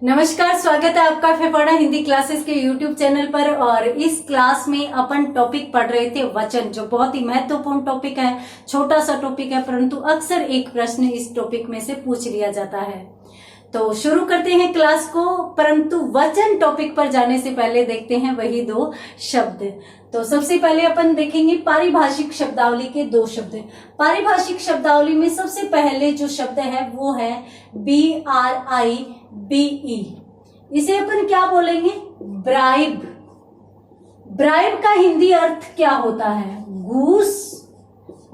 नमस्कार, स्वागत है आपका फेफड़ा हिंदी क्लासेस के यूट्यूब चैनल पर। और इस क्लास में अपन टॉपिक पढ़ रहे थे वचन, जो बहुत ही महत्वपूर्ण टॉपिक है। छोटा सा टॉपिक है, परंतु अक्सर एक प्रश्न इस टॉपिक में से पूछ लिया जाता है। तो शुरू करते हैं क्लास को, परंतु वचन टॉपिक पर जाने से पहले देखते हैं वही दो शब्द। तो सबसे पहले अपन देखेंगे पारिभाषिक शब्दावली के दो शब्द। पारिभाषिक शब्दावली में सबसे पहले जो शब्द है वो है BRIBE। इसे अपन क्या बोलेंगे? ब्राइब। ब्राइब का हिंदी अर्थ क्या होता है? घूस,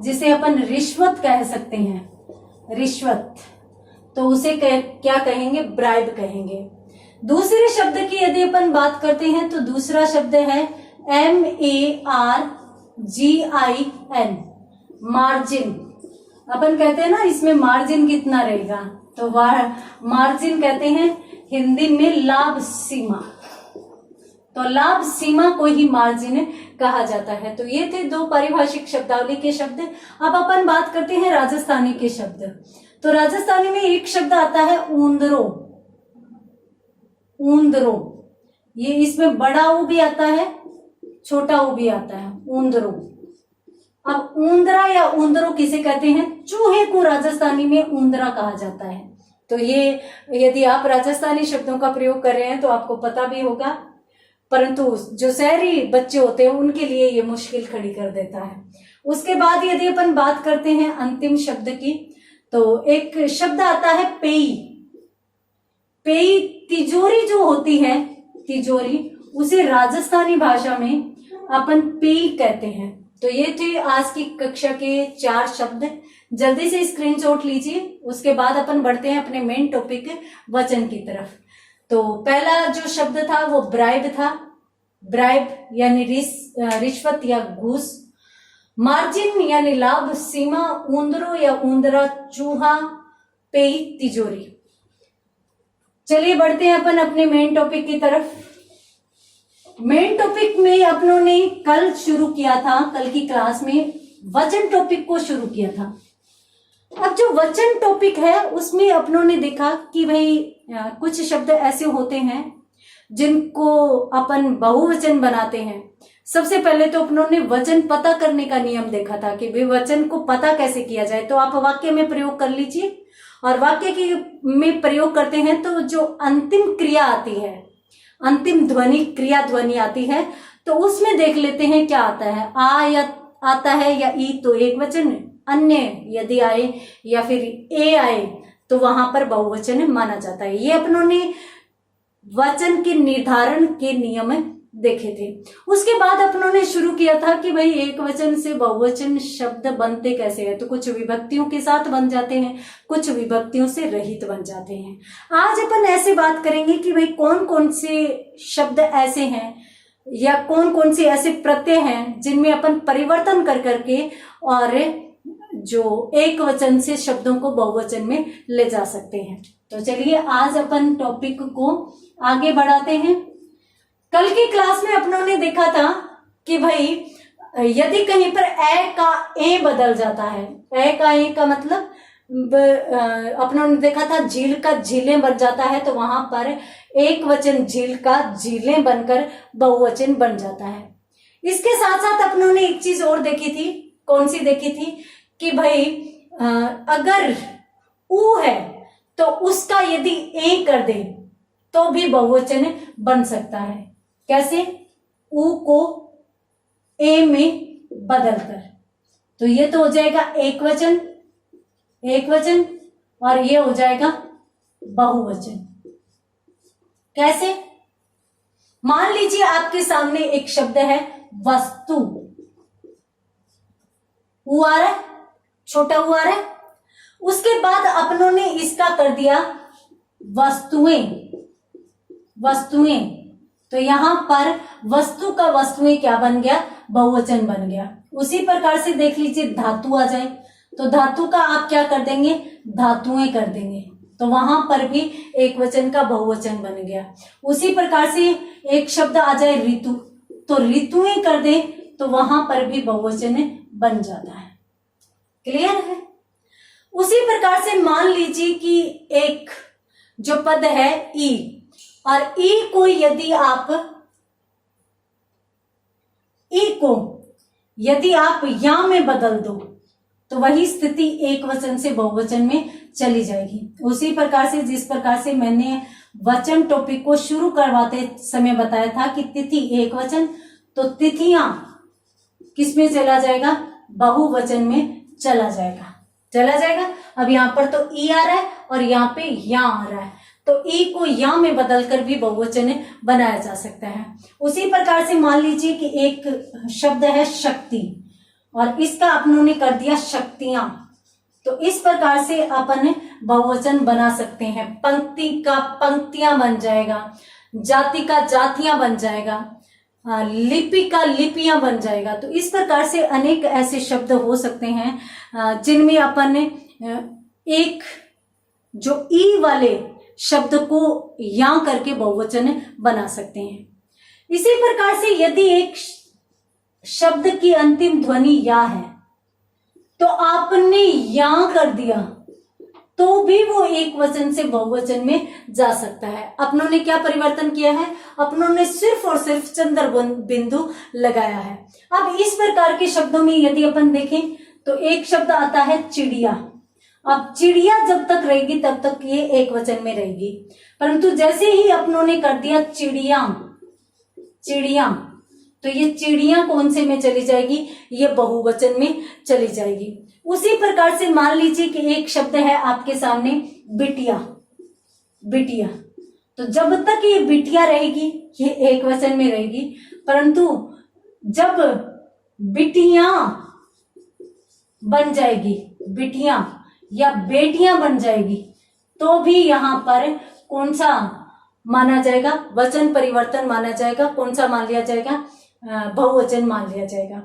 जिसे अपन रिश्वत कह सकते हैं, रिश्वत। तो उसे क्या कहेंगे? ब्राइब कहेंगे। दूसरे शब्द की यदि अपन बात करते हैं तो दूसरा शब्द है MARGIN, मार्जिन। अपन कहते हैं ना, इसमें मार्जिन कितना रहेगा, तो मार्जिन कहते हैं हिंदी में लाभ सीमा। तो लाभ सीमा को ही मार्जिन कहा जाता है। तो ये थे दो पारिभाषिक शब्दावली के शब्द। अब अपन बात करते हैं राजस्थानी के शब्द। तो राजस्थानी में एक शब्द आता है ऊंदरो। ऊंदरो, ये इसमें बड़ा ऊ भी आता है, छोटा ऊ भी आता है, ऊंदरो। अब ऊंदरा या ऊंदरो किसे कहते हैं? चूहे को राजस्थानी में ऊंदरा कहा जाता है। तो ये यदि आप राजस्थानी शब्दों का प्रयोग कर रहे हैं तो आपको पता भी होगा, परंतु जो शहरी बच्चे होते हैं उनके लिए ये मुश्किल खड़ी कर देता है। उसके बाद यदि अपन बात करते हैं अंतिम शब्द की, तो एक शब्द आता है पेई। पेई तिजोरी जो होती है, तिजोरी, उसे राजस्थानी भाषा में अपन पेई कहते हैं। तो ये थे आज की कक्षा के 4 शब्द। जल्दी से स्क्रीनशॉट लीजिए, उसके बाद अपन बढ़ते हैं अपने मेन टॉपिक वचन की तरफ। तो पहला जो शब्द था वो ब्राइब था। ब्राइब यानी रिश्वत या घूस। मार्जिन यानी लाभ सीमा। ऊंदरो या ऊंदरा चूहा। पेई तिजोरी। चलिए बढ़ते हैं अपन अपने मेन टॉपिक की तरफ। मेन टॉपिक में अपनों ने कल शुरू किया था, कल की क्लास में वचन टॉपिक को शुरू किया था। अब जो वचन टॉपिक है उसमें अपनों ने देखा कि भाई कुछ शब्द ऐसे होते हैं जिनको अपन बहुवचन बनाते हैं। सबसे पहले तो अपनों ने वचन पता करने का नियम देखा था कि भाई वचन को पता कैसे किया जाए। तो आप वाक्य में प्रयोग कर लीजिए, और वाक्य की में प्रयोग करते हैं तो जो अंतिम क्रिया आती है, अंतिम ध्वनि, क्रिया ध्वनि आती है, तो उसमें देख लेते हैं क्या आता है। आ या आता है या ई तो एक वचन, अन्य यदि आए या फिर ए आए तो वहां पर बहुवचन माना जाता है। ये अपनों ने वचन के निर्धारण के नियम देखे थे। उसके बाद अपनों ने शुरू किया था कि भाई एक वचन से बहुवचन शब्द बनते कैसे हैं। तो कुछ विभक्तियों के साथ बन जाते हैं, कुछ विभक्तियों से रहित बन जाते हैं। आज अपन ऐसे बात करेंगे कि भाई कौन कौन से शब्द ऐसे हैं या कौन कौन से ऐसे प्रत्यय हैं जिनमें अपन परिवर्तन कर करके और जो एक वचन से शब्दों को बहुवचन में ले जा सकते हैं। तो चलिए आज अपन टॉपिक को आगे बढ़ाते हैं। कल की क्लास में अपनों ने देखा था कि भाई यदि कहीं पर ए का ए बदल जाता है, ए का ए का मतलब अपनों ने देखा था झील का झीलें बन जाता है, तो वहां पर एक वचन झील का झीलें बनकर बहुवचन बन जाता है। इसके साथ साथ अपनों ने एक चीज और देखी थी। कौन सी देखी थी? कि भाई अगर ऊ है तो उसका यदि ए कर दे तो भी बहुवचन बन सकता है। कैसे? ऊ को ए में बदलकर। तो ये तो हो जाएगा एक वचन, एक वचन, और ये हो जाएगा बहुवचन। कैसे? मान लीजिए आपके सामने एक शब्द है वस्तु। ऊ आ रहा है, छोटा ऊ आ रहा है। उसके बाद अपनों ने इसका कर दिया वस्तुएं। वस्तुएं, तो यहां पर वस्तु का वस्तुएं क्या बन गया? बहुवचन बन गया। उसी प्रकार से देख लीजिए धातु आ जाए तो धातु का आप क्या कर देंगे? धातुएं कर देंगे, तो वहां पर भी एक वचन का बहुवचन बन गया। उसी प्रकार से एक शब्द आ जाए ऋतु, तो ऋतुएं कर दे तो वहां पर भी बहुवचन बन जाता है। क्लियर है? उसी प्रकार से मान लीजिए कि एक जो पद है ई, और ई को यदि आप या में बदल दो तो वही स्थिति एक वचन से बहुवचन में चली जाएगी। उसी प्रकार से जिस प्रकार से मैंने वचन टॉपिक को शुरू करवाते समय बताया था कि तिथि एक वचन, तो तिथियां किसमें चला जाएगा, बहुवचन में चला जाएगा। अब यहाँ पर तो ई आ रहा है और यहाँ पे या आ रहा है, तो ई को या में बदलकर भी बहुवचन बनाया जा सकता है। उसी प्रकार से मान लीजिए कि एक शब्द है शक्ति और इसका अपनों ने कर दिया शक्तियां, तो इस प्रकार से अपन बहुवचन बना सकते हैं। पंक्ति का पंक्तियां बन जाएगा, जाति का जातियां बन जाएगा, लिपि का लिपियां बन जाएगा। तो इस प्रकार से अनेक ऐसे शब्द हो सकते हैं जिनमें अपन एक जो ई वाले शब्द को या करके बहुवचन बना सकते हैं। इसी प्रकार से यदि एक शब्द की अंतिम ध्वनि या है तो आपने या कर दिया तो भी वो एक वचन से बहुवचन में जा सकता है। अपनों ने क्या परिवर्तन किया है, अपनों ने सिर्फ और सिर्फ चंद्र बिंदु लगाया है। अब इस प्रकार के शब्दों में यदि अपन देखें तो एक शब्द आता है चिड़िया। अब चिड़िया जब तक रहेगी तब तक ये एक वचन में रहेगी, परंतु जैसे ही अपनों ने कर दिया चिड़िया, तो ये चिड़िया कौन से में चली जाएगी, ये बहुवचन में चली जाएगी। उसी प्रकार से मान लीजिए कि एक शब्द है आपके सामने बिटिया, तो जब तक ये बिटिया रहेगी ये एक वचन में रहेगी, परंतु जब बिटियां बन जाएगी, बिटियां या बेटियां बन जाएगी, तो भी यहां पर कौन सा माना जाएगा, वचन परिवर्तन माना जाएगा। कौन सा मान लिया जाएगा, बहुवचन मान लिया जाएगा।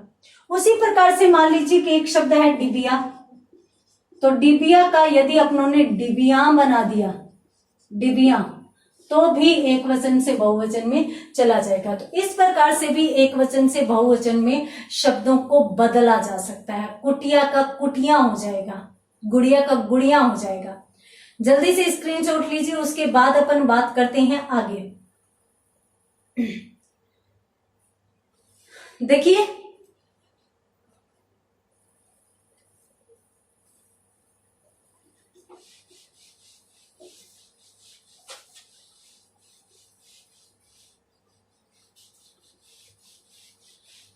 उसी प्रकार से मान लीजिए कि एक शब्द है डिबिया, तो डिबिया का यदि अपनों ने डिबियां बना दिया, डिबिया, तो भी एक वचन से बहुवचन में चला जाएगा। तो इस प्रकार से भी एक वचन से बहुवचन में शब्दों को बदला जा सकता है। कुटिया का कुटिया हो जाएगा, गुड़िया का गुड़िया हो जाएगा। जल्दी से स्क्रीनशॉट लीजिए, उसके बाद अपन बात करते हैं आगे। देखिए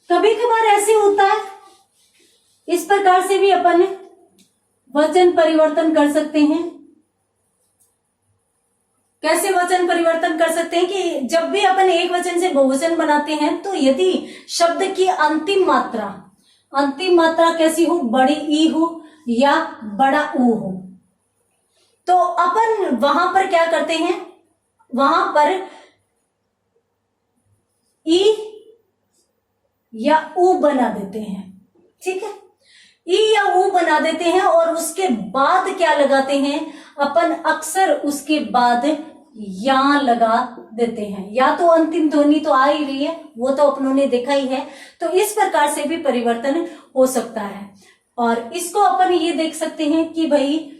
कभी कभार ऐसे होता है, इस प्रकार से भी अपन वचन परिवर्तन कर सकते हैं। कैसे वचन परिवर्तन कर सकते हैं कि जब भी अपन एक वचन से बहुवचन बनाते हैं तो यदि शब्द की अंतिम मात्रा कैसी हो, बड़ी ई हो या बड़ा ऊ हो, तो अपन वहां पर क्या करते हैं, वहां पर ई या ऊ बना देते हैं। ठीक है, ई या ऊ बना देते हैं और उसके बाद क्या लगाते हैं अपन, अक्सर उसके बाद या लगा देते हैं। या तो अंतिम ध्वनि तो आ ही रही है, वो तो अपनों ने देखा ही है। तो इस प्रकार से भी परिवर्तन हो सकता है। और इसको अपन ये देख सकते हैं कि भाई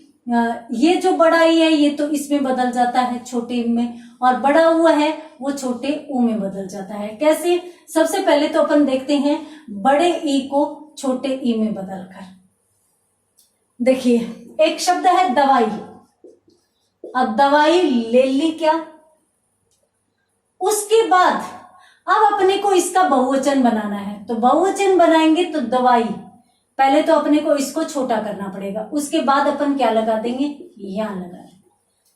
ये जो बड़ा ई है ये तो इसमें बदल जाता है छोटे में, और बड़ा ऊ है वो छोटे ऊ में बदल जाता है। कैसे, सबसे पहले तो अपन देखते हैं बड़े ई को छोटे ई में बदलकर। देखिए एक शब्द है दवाई, अब दवाई ले ली क्या, उसके बाद अब अपने को इसका बहुवचन बनाना है, तो बहुवचन बनाएंगे तो दवाई, पहले तो अपने को इसको छोटा करना पड़ेगा, उसके बाद अपन क्या लगा देंगे, या लगा देंगे,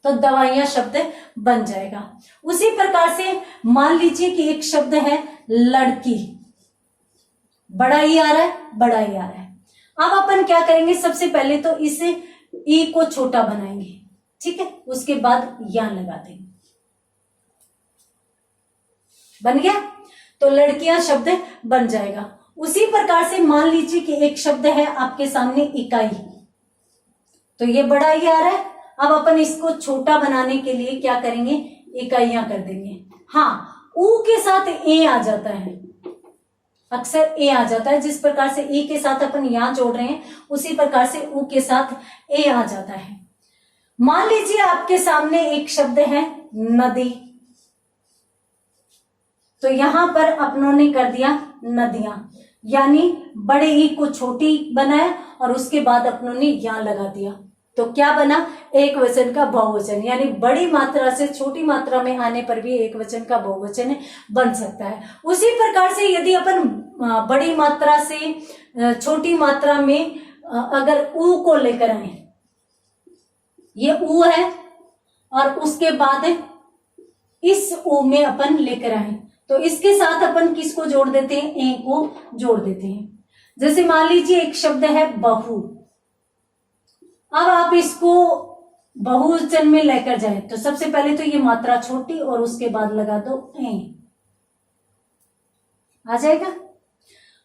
तो दवाइयां शब्द बन जाएगा। उसी प्रकार से मान लीजिए कि एक शब्द है लड़की, बड़ा ई आ रहा है, बड़ा ई आ रहा है। अब अपन क्या करेंगे, सबसे पहले तो इस ई को छोटा बनाएंगे, ठीक है, उसके बाद या लगा देंगे, बन गया, तो लड़कियां शब्द बन जाएगा। उसी प्रकार से मान लीजिए कि एक शब्द है आपके सामने इकाई, तो ये बड़ा ई आ रहा है, अब अपन इसको छोटा बनाने के लिए क्या करेंगे, इकाइयां कर देंगे। हाँ, ऊ के साथ ए आ जाता है, अक्सर ए आ जाता है, जिस प्रकार से ई के साथ अपन यहां जोड़ रहे हैं उसी प्रकार से ऊ के साथ ए आ जाता है। मान लीजिए आपके सामने एक शब्द है नदी, तो यहां पर अपनों ने कर दिया नदियां, यानी बड़े ई को छोटी बनाया और उसके बाद अपनों ने यहां लगा दिया, तो क्या बना, एक वचन का बहुवचन, यानी बड़ी मात्रा से छोटी मात्रा में आने पर भी एक वचन का बहुवचन बन सकता है। उसी प्रकार से यदि अपन बड़ी मात्रा से छोटी मात्रा में अगर ऊ को लेकर आए, ये ऊ है और उसके बाद इस ऊ में अपन लेकर आए, तो इसके साथ अपन किसको जोड़ देते हैं, ए को जोड़ देते हैं। जैसे मान लीजिए एक शब्द है बहु, अब आप इसको बहुवचन में लेकर जाए तो सबसे पहले तो ये मात्रा छोटी और उसके बाद लगा दो ए, आ जाएगा।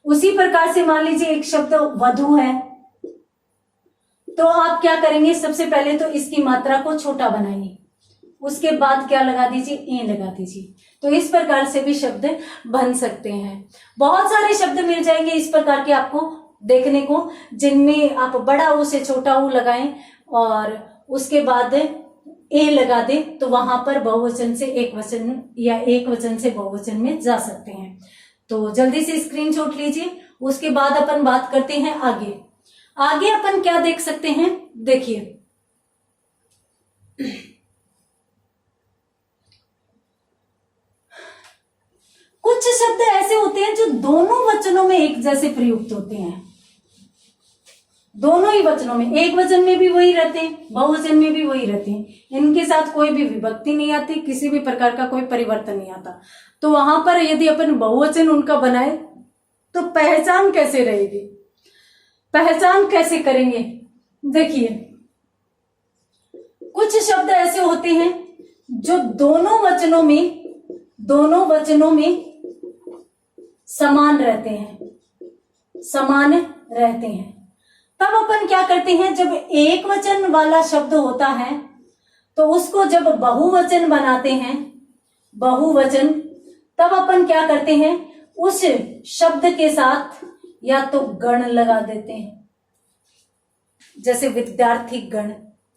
उसी प्रकार से मान लीजिए एक शब्द वधु है, तो आप क्या करेंगे, सबसे पहले तो इसकी मात्रा को छोटा बनाइए, उसके बाद क्या लगा दीजिए, ए लगा दीजिए। तो इस प्रकार से भी शब्द बन सकते हैं। बहुत सारे शब्द मिल जाएंगे इस प्रकार के आपको देखने को, जिनमें आप बड़ा ऊ से छोटा ऊ लगाएं और उसके बाद ए लगा दे, तो वहां पर बहुवचन से एक वचन या एक वचन से बहुवचन में जा सकते हैं। तो जल्दी से स्क्रीनशॉट लीजिए। उसके बाद अपन बात करते हैं आगे। आगे अपन क्या देख सकते हैं, देखिए कुछ शब्द ऐसे होते हैं जो दोनों वचनों में एक जैसे प्रयुक्त होते हैं, दोनों ही वचनों में, एक वचन में भी वही रहते हैं, बहुवचन में भी वही रहते हैं, इनके साथ कोई भी विभक्ति नहीं आती, किसी भी प्रकार का कोई परिवर्तन नहीं आता। तो वहां पर यदि अपन बहुवचन उनका बनाए तो पहचान कैसे रहेगी, पहचान कैसे करेंगे। देखिए कुछ शब्द ऐसे होते हैं जो दोनों वचनों में समान रहते हैं, समान रहते हैं। तब अपन क्या करते हैं, जब एक वचन वाला शब्द होता है तो उसको जब बहुवचन बनाते हैं, बहुवचन, तब अपन क्या करते हैं, उस शब्द के साथ या तो गण लगा देते हैं, जैसे विद्यार्थी गण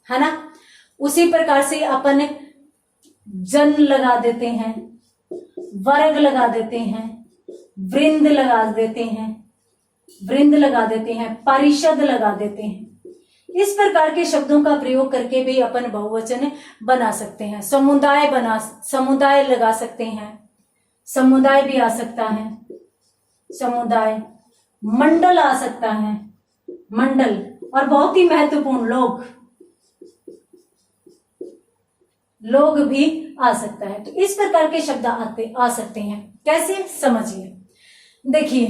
है ना, उसी प्रकार से अपन जन लगा देते हैं, वर्ग लगा देते हैं, वृंद लगा देते हैं, परिषद लगा देते हैं। इस प्रकार के शब्दों का प्रयोग करके भी अपन बहुवचन बना सकते हैं। समुदाय लगा सकते हैं, समुदाय भी आ सकता है, समुदाय, मंडल आ सकता है, मंडल, और बहुत ही महत्वपूर्ण लोग भी आ सकता है। तो इस प्रकार के शब्द आ सकते हैं। कैसे, समझिए। देखिए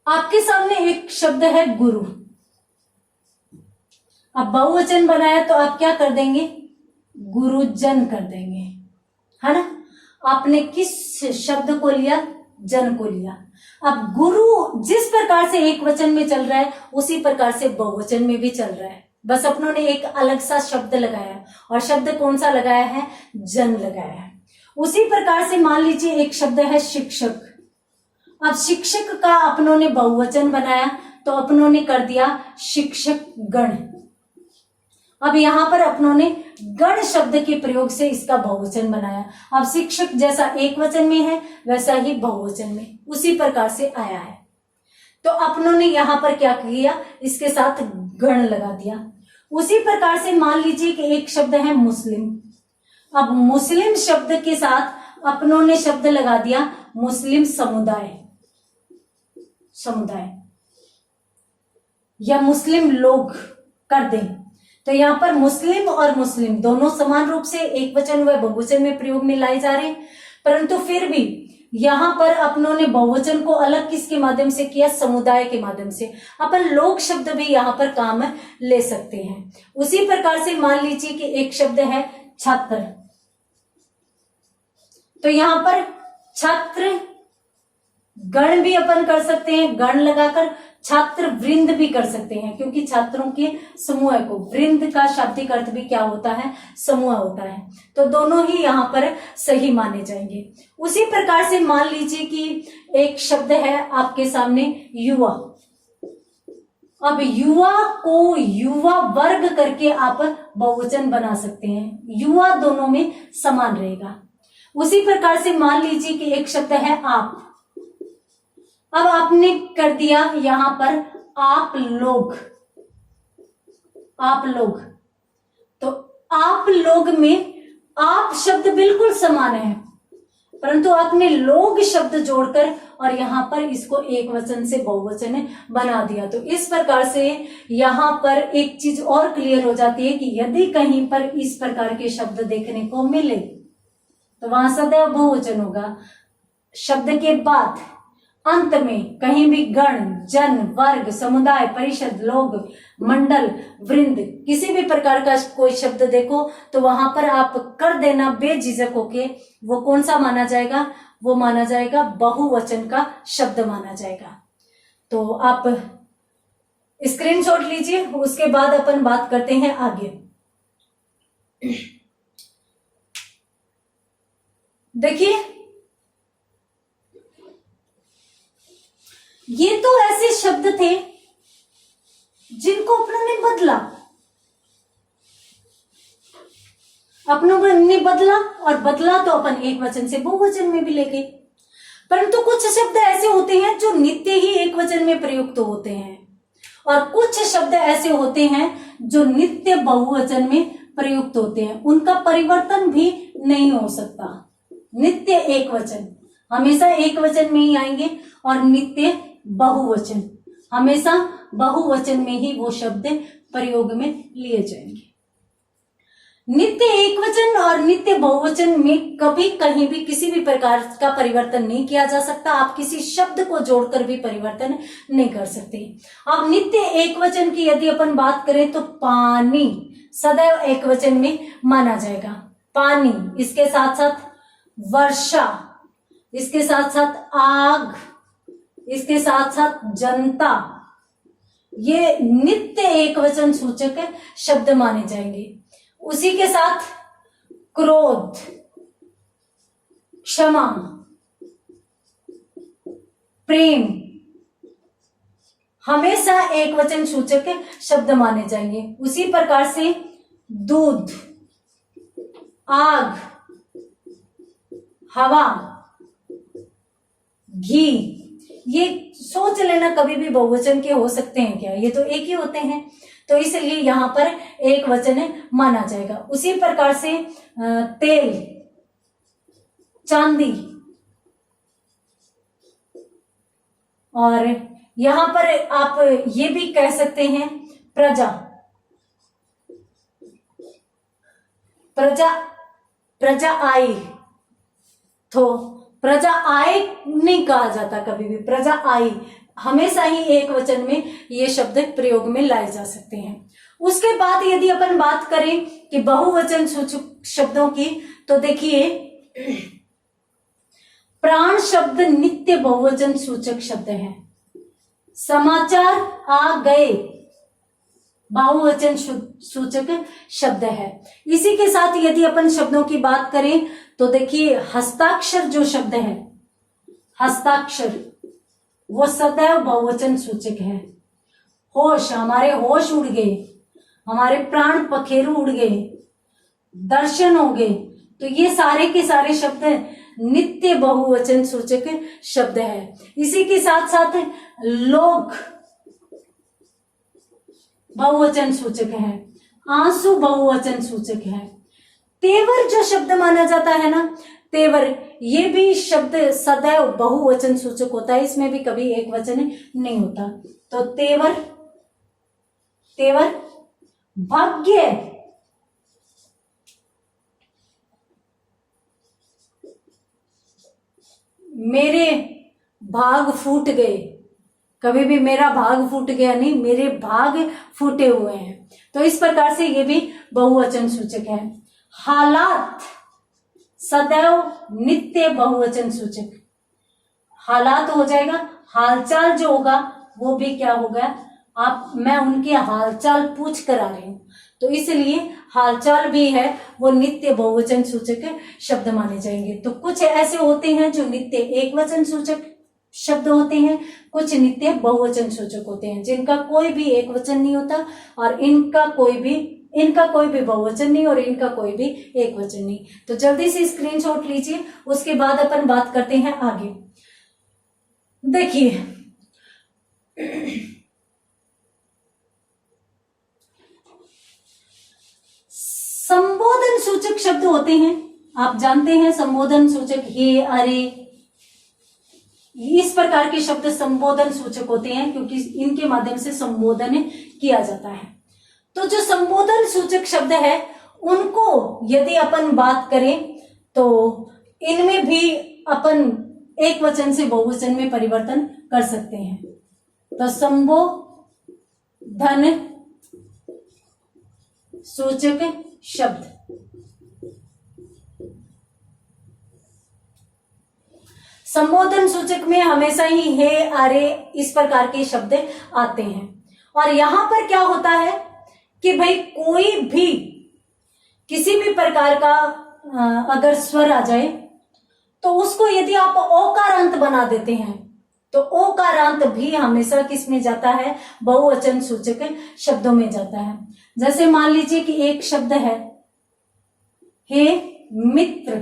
आपके सामने एक शब्द है गुरु, अब बहुवचन बनाया तो आप क्या कर देंगे, गुरुजन कर देंगे, है ना। आपने किस शब्द को लिया, जन को लिया। अब गुरु जिस प्रकार से एक वचन में चल रहा है उसी प्रकार से बहुवचन में भी चल रहा है, बस अपनों ने एक अलग सा शब्द लगाया, और शब्द कौन सा लगाया है, जन लगाया है। उसी प्रकार से मान लीजिए एक शब्द है शिक्षक, अब शिक्षक का अपनों ने बहुवचन बनाया तो अपनों ने कर दिया शिक्षक गण। अब यहां पर अपनों ने गण शब्द के प्रयोग से इसका बहुवचन बनाया। अब शिक्षक जैसा एक वचन में है वैसा ही बहुवचन में उसी प्रकार से आया है। तो अपनों ने यहां पर क्या किया, इसके साथ गण लगा दिया। उसी प्रकार से मान लीजिए कि एक शब्द है मुस्लिम, अब मुस्लिम शब्द के साथ अपनों ने शब्द लगा दिया मुस्लिम समुदाय, या मुस्लिम लोग कर दें। तो यहाँ पर मुस्लिम और मुस्लिम दोनों समान रूप से एक वचन व बहुवचन में प्रयोग में लाए जा रहे हैं, परंतु फिर भी यहाँ पर अपनों ने बहुवचन को अलग किसके माध्यम से किया, समुदाय के माध्यम से। अपन लोग शब्द भी यहाँ पर काम ले सकते हैं। उसी प्रकार से मान लीजिए कि एक शब्द है छात्र, तो यहाँ पर छात्र गण भी अपन कर सकते हैं, गण लगाकर छात्र वृंद भी कर सकते हैं, क्योंकि छात्रों के समूह को, वृंद का शाब्दिक अर्थ भी क्या होता है, समूह होता है। तो दोनों ही यहाँ पर सही माने जाएंगे। उसी प्रकार से मान लीजिए कि एक शब्द है आपके सामने युवा, अब युवा को युवा वर्ग करके आप बहुवचन बना सकते हैं, युवा दोनों में समान रहेगा। उसी प्रकार से मान लीजिए कि एक शब्द है आप। अब आपने कर दिया यहां पर आप लोग, आप लोग, तो आप लोग में आप शब्द बिल्कुल समान है, परंतु आपने लोग शब्द जोड़कर और यहां पर इसको एक वचन से बहुवचन बना दिया। तो इस प्रकार से यहां पर एक चीज और क्लियर हो जाती है कि यदि कहीं पर इस प्रकार के शब्द देखने को मिले तो वहां सदैव बहुवचन होगा। शब्द के बाद अंत में कहीं भी गण, जन, वर्ग, समुदाय, परिषद, लोग, मंडल, वृंद, किसी भी प्रकार का कोई शब्द देखो तो वहां पर आप कर देना बेझिझक होके, वो कौन सा माना जाएगा? वो माना जाएगा बहुवचन का शब्द माना जाएगा। तो आप स्क्रीनशॉट लीजिए, उसके बाद अपन बात करते हैं आगे। देखिए, ये तो ऐसे शब्द थे जिनको अपनों ने बदला, अपनों ने बदला, और बदला तो अपन एक वचन से बहुवचन में भी ले गए। परंतु कुछ शब्द ऐसे होते हैं जो नित्य ही एक वचन में प्रयुक्त होते हैं, और कुछ शब्द ऐसे होते हैं जो नित्य बहुवचन में प्रयुक्त होते हैं, उनका परिवर्तन भी नहीं हो सकता। नित्य एक वचन हमेशा एक वचन में ही आएंगे, और नित्य बहुवचन हमेशा बहुवचन में ही वो शब्द प्रयोग में लिए जाएंगे। नित्य एक वचन और नित्य बहुवचन में कभी कहीं भी किसी भी प्रकार का परिवर्तन नहीं किया जा सकता। आप किसी शब्द को जोड़कर भी परिवर्तन नहीं कर सकते। अब नित्य एक वचन की यदि अपन बात करें तो पानी सदैव एक वचन में माना जाएगा। पानी, इसके साथ साथ वर्षा, इसके साथ साथ आग, इसके साथ साथ जनता, ये नित्य एक वचन सूचक शब्द माने जाएंगे। उसी के साथ क्रोध, क्षमा, प्रेम हमेशा एक वचन सूचक शब्द माने जाएंगे। उसी प्रकार से दूध, आग, हवा, घी, ये सोच लेना कभी भी बहुवचन के हो सकते हैं क्या? ये तो एक ही होते हैं, तो इसलिए यहां पर एक वचन माना जाएगा। उसी प्रकार से तेल, चांदी, और यहां पर आप ये भी कह सकते हैं प्रजा, प्रजा, प्रजा आई, तो प्रजा आए नहीं कहा जाता कभी भी, प्रजा आई हमेशा ही एक वचन में ये शब्द प्रयोग में लाए जा सकते हैं। उसके बाद यदि अपन बात करें कि बहुवचन सूचक शब्दों की, तो देखिए प्राण शब्द नित्य बहुवचन सूचक शब्द है। समाचार आ गए बहुवचन सूचक शब्द है। इसी के साथ यदि अपन शब्दों की बात करें तो देखिए हस्ताक्षर जो शब्द है, हस्ताक्षर वो सदैव बहुवचन सूचक है। होश, हमारे होश उड़ गए, हमारे प्राण पखेरु उड़ गए, दर्शन हो गए, तो ये सारे के सारे शब्द नित्य बहुवचन सूचक शब्द है। इसी के साथ साथ लोग बहुवचन सूचक है, आंसू बहुवचन सूचक है। तेवर जो शब्द माना जाता है ना, तेवर, ये भी शब्द सदैव बहुवचन सूचक होता है, इसमें भी कभी एक वचन नहीं होता। तो तेवर, तेवर, भाग्य, मेरे भाग फूट गए, कभी भी मेरा भाग फूट गया नहीं, मेरे भाग फूटे हुए हैं, तो इस प्रकार से ये भी बहुवचन सूचक है। हालात सदैव नित्य बहुवचन सूचक, हालात हो जाएगा, हालचाल जो होगा वो भी क्या होगा, आप, मैं उनके हालचाल पूछ कर आ रही हूं, तो इसलिए हालचाल भी है वो नित्य बहुवचन सूचक शब्द माने जाएंगे। तो कुछ ऐसे होते हैं जो नित्य एक वचन सूचक शब्द होते हैं, कुछ नित्य बहुवचन सूचक होते हैं जिनका कोई भी एक वचन नहीं होता और इनका कोई भी इनका कोई भी बहुवचन नहीं और इनका कोई भी एक वचन नहीं। तो जल्दी से स्क्रीनशॉट लीजिए, उसके बाद अपन बात करते हैं आगे। देखिए संबोधन सूचक शब्द होते हैं, आप जानते हैं संबोधन सूचक हे, अरे, इस प्रकार के शब्द संबोधन सूचक होते हैं क्योंकि इनके माध्यम से संबोधन किया जाता है। तो जो संबोधन सूचक शब्द है उनको यदि अपन बात करें तो इनमें भी अपन एक वचन से बहुवचन में परिवर्तन कर सकते हैं। तो संबोधन सूचक शब्द, संबोधन सूचक में हमेशा ही हे, अरे इस प्रकार के शब्द आते हैं। और यहां पर क्या होता है कि भाई कोई भी किसी भी प्रकार का अगर स्वर आ जाए तो उसको यदि आप ओकारांत बना देते हैं तो ओकारांत भी हमेशा किस में जाता है, बहुवचन सूचक शब्दों में जाता है। जैसे मान लीजिए कि एक शब्द है हे मित्र,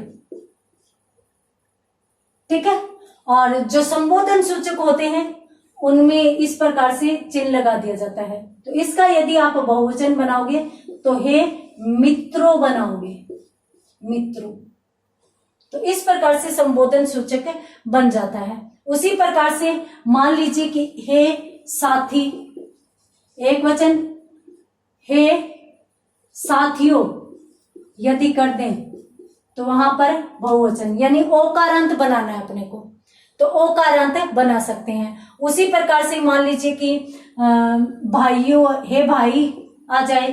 ठीक है, और जो संबोधन सूचक होते हैं उनमें इस प्रकार से चिन्ह लगा दिया जाता है। तो इसका यदि आप बहुवचन बनाओगे तो हे मित्रों बनाओगे, मित्रों। तो इस प्रकार से संबोधन सूचक बन जाता है। उसी प्रकार से मान लीजिए कि हे साथी, एक वचन, हे साथियों यदि कर दें तो वहां पर बहुवचन, यानी ओकारांत बनाना है अपने को, तो ओकारांत बना सकते हैं। उसी प्रकार से मान लीजिए कि भाइयों, हे भाई आ जाए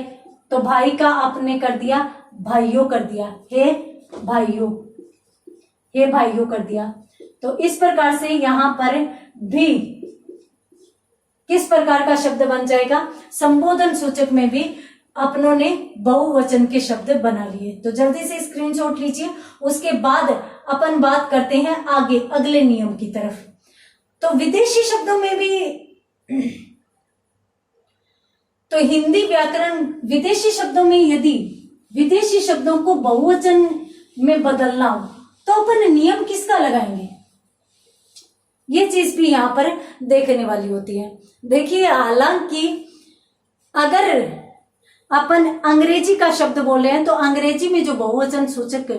तो भाई का आपने कर दिया भाइयों कर दिया, हे भाइयों, हे भाइयों कर दिया। तो इस प्रकार से यहां पर भी किस प्रकार का शब्द बन जाएगा, संबोधन सूचक में भी अपनों ने बहुवचन के शब्द बना लिए। तो जल्दी से स्क्रीनशॉट लीजिए, उसके बाद अपन बात करते हैं आगे अगले नियम की तरफ। तो विदेशी शब्दों में भी, तो हिंदी व्याकरण विदेशी शब्दों में यदि विदेशी शब्दों को बहुवचन में बदलना हो तो अपन नियम किसका लगाएंगे, ये चीज भी यहां पर देखने वाली होती है। देखिए, हालांकि अगर अपन अंग्रेजी का शब्द बोल रहे हैं तो अंग्रेजी में जो बहुवचन सूचक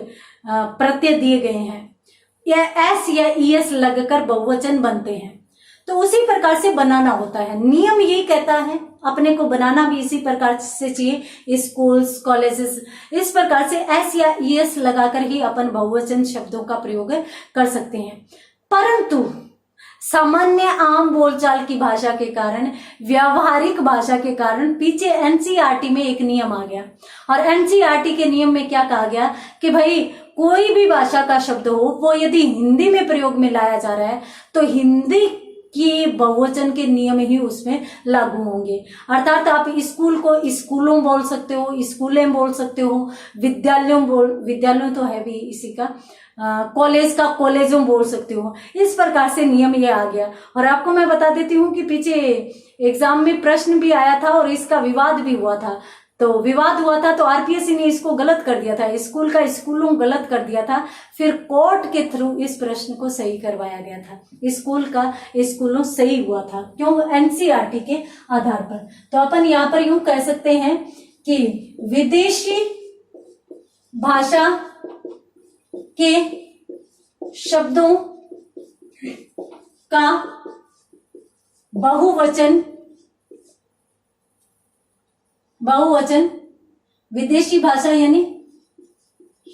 प्रत्यय दिए गए हैं या एस या ईएस लगकर बहुवचन बनते हैं, तो उसी प्रकार से बनाना होता है। नियम यही कहता है, अपने को बनाना भी इसी प्रकार से चाहिए। स्कूल्स, कॉलेजेस, इस प्रकार से एस या ईएस लगाकर ही अपन बहुवचन शब्दों का प्रयोग कर सकते हैं। परंतु सामान्य आम बोलचाल की भाषा के कारण, व्यावहारिक भाषा के कारण पीछे एनसीईआरटी में एक नियम आ गया, और एनसीईआरटी के नियम में क्या कहा गया कि भाई कोई भी भाषा का शब्द हो वो यदि हिंदी में प्रयोग में लाया जा रहा है तो हिंदी की बहुवचन के नियम ही उसमें लागू होंगे। अर्थात आप स्कूल को स्कूलों बोल सकते हो, स्कूलें बोल सकते हो, विद्यालयों तो है भी इसी का, कॉलेज का कॉलेजों बोल सकते हो। इस प्रकार से नियम ये आ गया। और आपको मैं बता देती हूँ कि पीछे एग्जाम में प्रश्न भी आया था और इसका विवाद भी हुआ था। तो विवाद हुआ था तो आरपीएससी ने इसको गलत कर दिया था, स्कूल का स्कूलों गलत कर दिया था, फिर कोर्ट के थ्रू इस प्रश्न को सही करवाया गया था, स्कूल का स्कूलों सही हुआ था, क्यों, एनसीईआरटी के आधार पर। तो अपन यहाँ पर यूं कह सकते हैं कि विदेशी भाषा के शब्दों का बहुवचन विदेशी भाषा यानी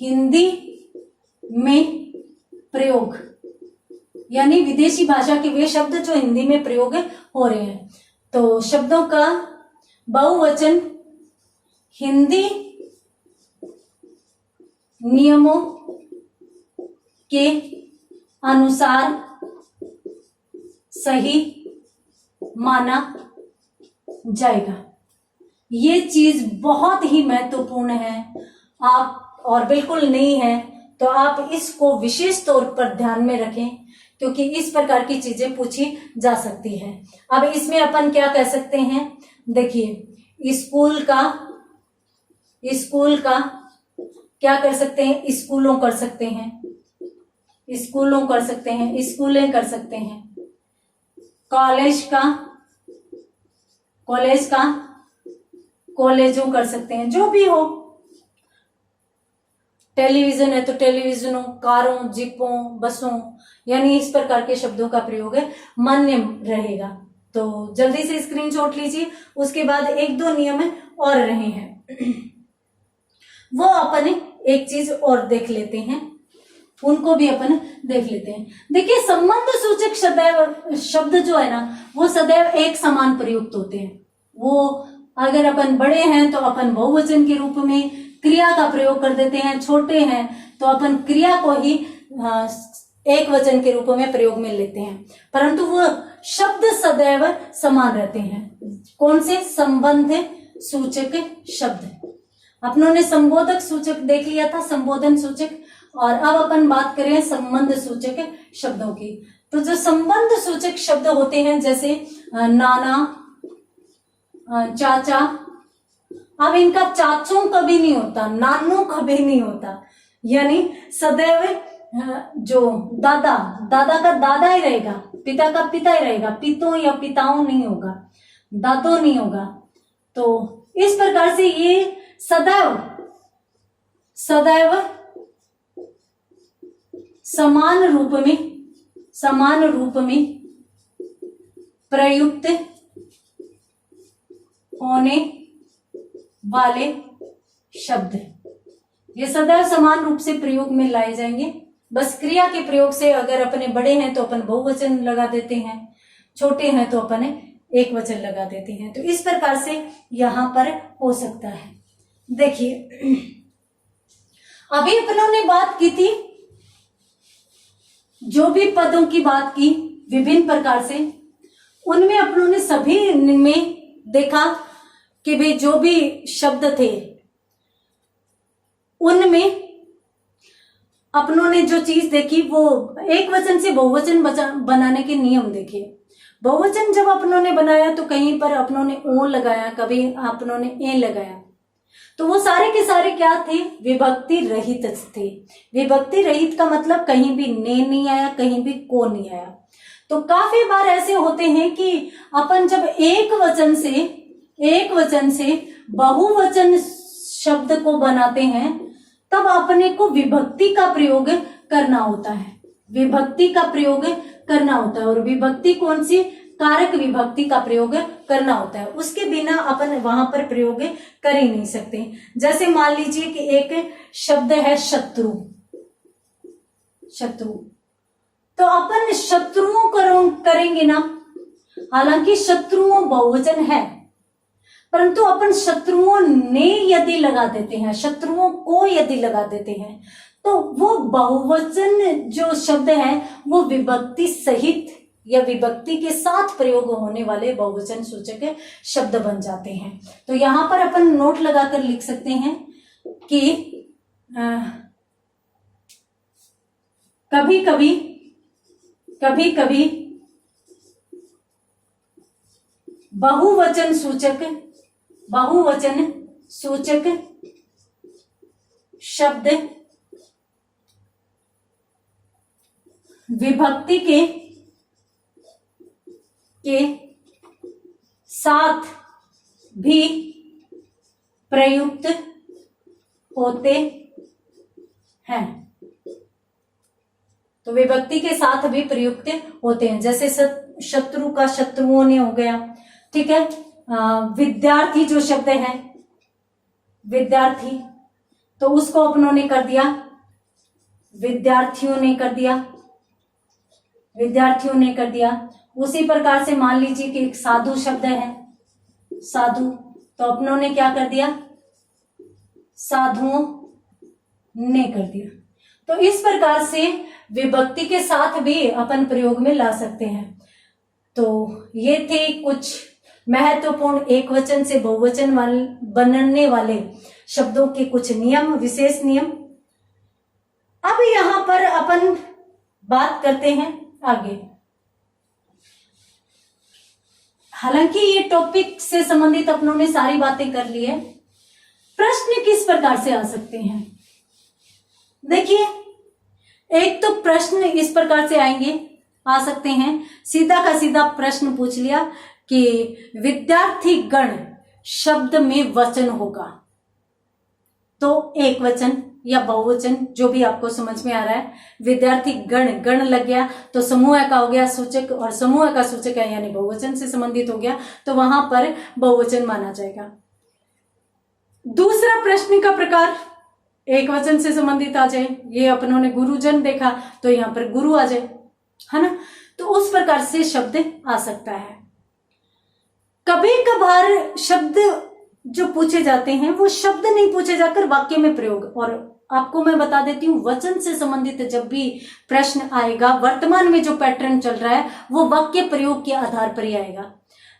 हिंदी में प्रयोग, यानी विदेशी भाषा के वे शब्द जो हिंदी में प्रयोग हो रहे हैं, तो शब्दों का बहुवचन हिंदी नियमों के अनुसार सही माना जाएगा। ये चीज बहुत ही महत्वपूर्ण है, आप और बिल्कुल नहीं है तो आप इसको विशेष तौर पर ध्यान में रखें, क्योंकि इस प्रकार की चीजें पूछी जा सकती है। अब इसमें अपन क्या कह सकते हैं, देखिए, स्कूल का स्कूल का क्या कर सकते हैं, स्कूलों कर सकते हैं, स्कूलों कर सकते हैं, स्कूलें कर सकते हैं। कॉलेज का कॉलेजों कर सकते हैं, जो भी हो। टेलीविजन है तो टेलीविजनों, कारों, जीपों, बसों, यानी इस प्रकार के शब्दों का प्रयोग है मान्य रहेगा। तो जल्दी से स्क्रीनशॉट लीजिए। उसके बाद एक दो नियम और रहे हैं, वो अपन एक चीज और देख लेते हैं, उनको भी अपन देख लेते हैं। देखिए, संबंध सूचक शब्द जो है ना, वो सदैव एक समान प्रयुक्त होते हैं। वो अगर अपन बड़े हैं तो अपन बहुवचन के रूप में क्रिया का प्रयोग कर देते हैं, छोटे हैं तो अपन क्रिया को ही एक वचन के रूप में प्रयोग में लेते हैं, परंतु वो शब्द सदैव समान रहते हैं। कौन से? संबंध सूचक शब्द। अपनों ने संबोधक सूचक देख लिया था, संबोधन सूचक, और अब अपन बात करें संबंध सूचक शब्दों की। तो जो संबंध सूचक शब्द होते हैं, जैसे नाना, चाचा, अब इनका चाचों कभी नहीं होता, नानों कभी नहीं होता, यानी सदैव जो दादा का दादा ही रहेगा, पिता का पिता ही रहेगा, पितों या पिताओं नहीं होगा, दादों नहीं होगा। तो इस प्रकार से ये सदैव समान रूप में प्रयुक्त होने वाले शब्द, ये सदैव समान रूप से प्रयोग में लाए जाएंगे। बस क्रिया के प्रयोग से, अगर अपने बड़े हैं तो अपन बहुवचन लगा देते हैं, छोटे हैं तो अपन एक वचन लगा देते हैं। तो इस प्रकार से यहां पर हो सकता है। देखिए, अभी अपनों ने बात की थी, जो भी पदों की बात की विभिन्न प्रकार से, उनमें अपनों ने सभी में देखा कि भाई जो भी शब्द थे उनमें अपनों ने जो चीज देखी वो एक वचन से बहुवचन बनाने के नियम देखे। बहुवचन जब अपनों ने बनाया तो कहीं पर अपनों ने ओ लगाया, कभी अपनों ने ए लगाया, तो वो सारे के सारे क्या थे? विभक्ति रहित थे। विभक्ति रहित का मतलब कहीं भी ने नहीं आया, कहीं भी को नहीं आया। तो काफी बार ऐसे होते हैं कि अपन जब एक वचन से बहुवचन शब्द को बनाते हैं, तब अपने को विभक्ति का प्रयोग करना होता है, विभक्ति का प्रयोग करना होता है। और विभक्ति कौन सी? कारक विभक्ति का प्रयोग करना होता है, उसके बिना अपन वहां पर प्रयोग कर ही नहीं सकते। जैसे मान लीजिए कि एक शब्द है शत्रु, तो अपन शत्रुओं करेंगे ना, हालांकि शत्रुओं बहुवचन है, परंतु अपन शत्रुओं ने यदि लगा देते हैं, शत्रुओं को यदि लगा देते हैं, तो वो बहुवचन जो शब्द है वो विभक्ति सहित या विभक्ति के साथ प्रयोग होने वाले बहुवचन सूचक शब्द बन जाते हैं। तो यहां पर अपन नोट लगाकर लिख सकते हैं कि कभी कभी बहुवचन सूचक शब्द विभक्ति के साथ भी प्रयुक्त होते हैं। तो विभक्ति के साथ भी प्रयुक्त होते हैं, जैसे शत्रु का शत्रुओं ने हो गया, ठीक है। विद्यार्थी जो शब्द है विद्यार्थी, तो उसको अपनों ने कर दिया विद्यार्थियों ने कर दिया। उसी प्रकार से मान लीजिए कि एक साधु शब्द है साधु, तो अपनों ने क्या कर दिया? साधुओं ने कर दिया। तो इस प्रकार से विभक्ति के साथ भी अपन प्रयोग में ला सकते हैं। तो ये थे कुछ महत्वपूर्ण एक वचन से बहुवचन बनने वाले शब्दों के कुछ नियम, विशेष नियम। अब यहां पर अपन बात करते हैं आगे। हालांकि ये टॉपिक से संबंधित अपनों ने सारी बातें कर ली है, प्रश्न किस प्रकार से आ सकते हैं? देखिए, एक तो प्रश्न इस प्रकार से आ सकते हैं, सीधा का सीधा प्रश्न पूछ लिया कि विद्यार्थी गण शब्द में वचन होगा, तो एक वचन या बहुवचन जो भी आपको समझ में आ रहा है। विद्यार्थी गण, गण लग गया तो समूह का हो गया सूचक, और समूह का सूचक है यानी बहुवचन से संबंधित हो गया, तो वहां पर बहुवचन माना जाएगा। दूसरा प्रश्न का प्रकार एक वचन से संबंधित आ जाए, ये अपनों ने गुरुजन देखा तो यहां पर गुरु आ जाए, है ना, तो उस प्रकार से शब्द आ सकता है। कभी कभार शब्द जो पूछे जाते हैं वो शब्द नहीं पूछे जाकर वाक्य में प्रयोग, और आपको मैं बता देती हूं वचन से संबंधित जब भी प्रश्न आएगा, वर्तमान में जो पैटर्न चल रहा है वो वाक्य प्रयोग के आधार पर ही आएगा।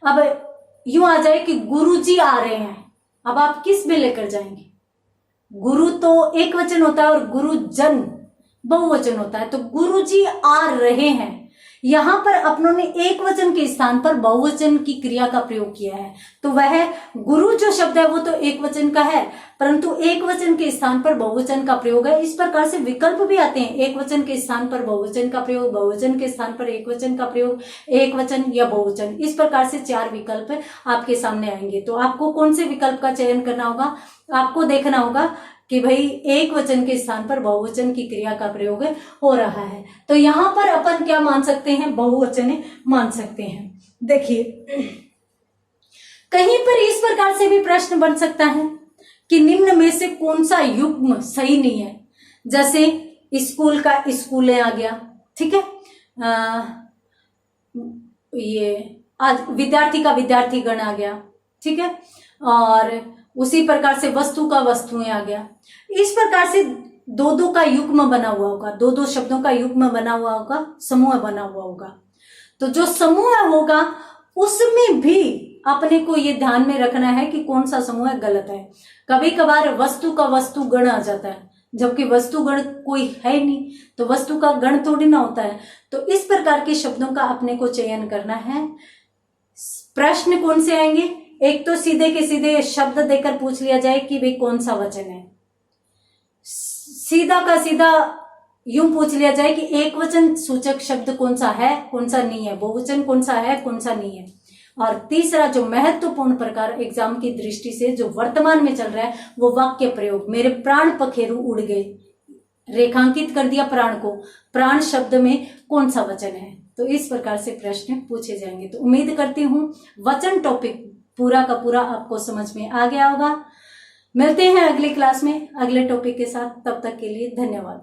अब यूं आ जाए कि गुरुजी आ रहे हैं, अब आप किस में लेकर जाएंगे? गुरु तो एक वचन होता है और गुरुजन बहुवचन होता है, तो गुरुजी आ रहे हैं, यहां पर अपनों ने एक वचन के स्थान पर बहुवचन की क्रिया का प्रयोग किया है, तो वह गुरु जो शब्द है वो तो एक वचन का है, परंतु एक वचन के स्थान पर बहुवचन का प्रयोग है। इस प्रकार से विकल्प भी आते हैं, एक वचन के स्थान पर बहुवचन का प्रयोग, बहुवचन के स्थान पर एक वचन का प्रयोग, एक वचन या बहुवचन, इस प्रकार से 4 विकल्प आपके सामने आएंगे। तो आपको कौन से विकल्प का चयन करना होगा? आपको देखना होगा कि भाई एक वचन के स्थान पर बहुवचन की क्रिया का प्रयोग हो रहा है, तो यहां पर अपन क्या मान सकते हैं? बहुवचन मान सकते हैं। देखिए, कहीं पर इस प्रकार से भी प्रश्न बन सकता है कि निम्न में से कौन सा युग्म सही नहीं है, जैसे स्कूल का स्कूलें आ गया, ठीक है, ये आज विद्यार्थी का विद्यार्थी गण आ गया, ठीक है, और उसी प्रकार से वस्तु का वस्तुएं आ गया। इस प्रकार से 2-2 का युग्म बना हुआ होगा, 2-2 शब्दों का युग्म बना हुआ होगा, समूह बना हुआ होगा। तो जो समूह होगा उसमें भी अपने को ये ध्यान में रखना है कि कौन सा समूह गलत है। कभी कभार वस्तु का वस्तु गण आ जाता है, जबकि वस्तु गण कोई है नहीं, तो वस्तु का गण थोड़ी ना होता है। तो इस प्रकार के शब्दों का अपने को चयन करना है। प्रश्न कौन से आएंगे? एक तो सीधे के सीधे शब्द देकर पूछ लिया जाए कि भाई कौन सा वचन है, सीधा का सीधा यूं पूछ लिया जाए कि एक वचन सूचक शब्द कौन सा है, कौन सा नहीं है, बहुवचन कौन सा है, कौन सा नहीं है। और तीसरा जो महत्वपूर्ण प्रकार एग्जाम की दृष्टि से जो वर्तमान में चल रहा है वो वाक्य प्रयोग। मेरे प्राण पखेरु उड़ गए, रेखांकित कर दिया प्राण को, प्राण शब्द में कौन सा वचन है। तो इस प्रकार से प्रश्न पूछे जाएंगे। तो उम्मीद करती हूं वचन टॉपिक पूरा का पूरा आपको समझ में आ गया होगा। मिलते हैं अगली क्लास में अगले टॉपिक के साथ, तब तक के लिए धन्यवाद।